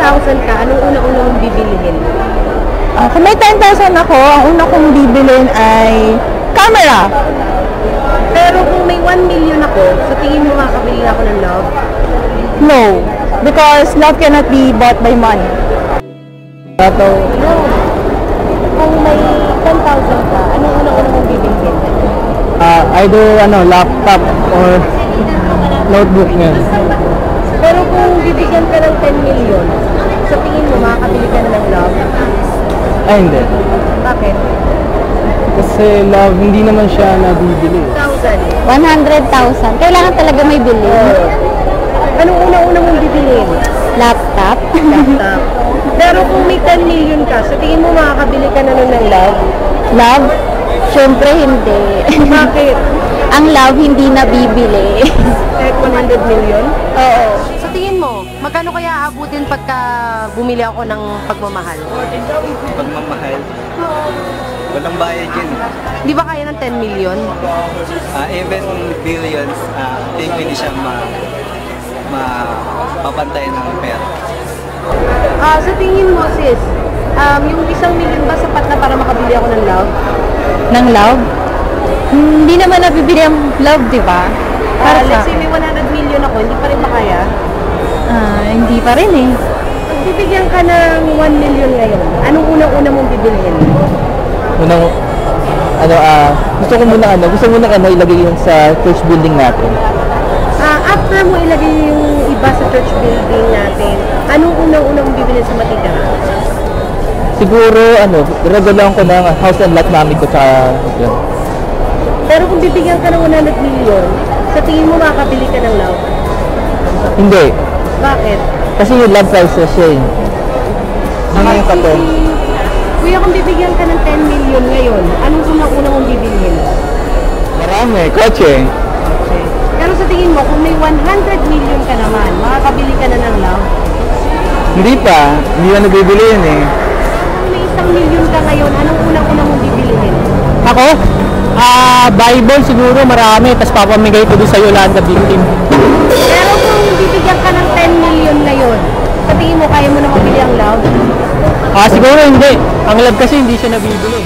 10,000 ka, anong una-una mong bibilihin? Kung may 10,000 ako, ang una kong bibilin ay camera. Pero kung may 1 million ako, sa tingin mo makakabili ako ng love? No, because love cannot be bought by money. No. Kung may 10,000 ka, anong una-una mong bibilihin? Either laptop or notebook nga. Pero kung bibigyan ka ng 10 million, sa tingin mo makakabili ka na ng love? Ay, hindi. Bakit? Kasi love, hindi naman siya nabibili. 1,000. 100,000. Kailangan talaga may bilhin. Anong una-una mong bibilihin? Laptop. Laptop. Pero kung may 10 million ka, sa tingin mo makakabili ka na nun ng love? Love? Siyempre hindi. Bakit? Ang love hindi nabibili. Kahit 100 million? Oo. Sa tingin mo, magkano kaya aabutin pagka bumili ako ng pagmamahal? Pagmamahal. Walang bayad yun. Di ba kaya ng 10 million? Even billions, hindi siya mapapantay ng pera. Sa tingin mo, sis, yung 1 million ba sapat na para makabili ako ng love? Ng love? Hindi naman nabibili ang love, di ba? Let's say may 100 million ako, hindi pa rin ba kaya? Hindi pa rin eh. Kung bibigyan ka ng 1 million ngayon, anong unang-una mong bibilihin? Unang, gusto mo muna ilagay yung sa church building natin. After mo ilagay yung iba sa church building natin, anong unang-una mong bibilihin sa matitira? Siguro, regulahan ko ng house and lot namin ko sa yun. Pero kung bibigyan ka ng 100 million, sa tingin mo makakabili ka ng love? Hindi. Bakit? Kasi yung love prices siya eh. Ngayon ka to. Kuya, kung bibigyan ka ng 10 million ngayon, anong unang-una mong bibilihin? Marami, kotse. Pero sa tingin mo, kung may 100 million ka naman, makakabili ka na ng love? Hindi pa, hindi na nabibili yun eh. Kung may 1 million ka ngayon, anong unang-una mong bibilihin? Ako? Bible siguro marami, tapos papamigay ko doon sa Yolanda victim. Pero kung bibigyan ka ng 10 million ngayon, sa tingin mo, kaya mo na mabili ang love? Siguro hindi. Ang love kasi hindi siya nabibili.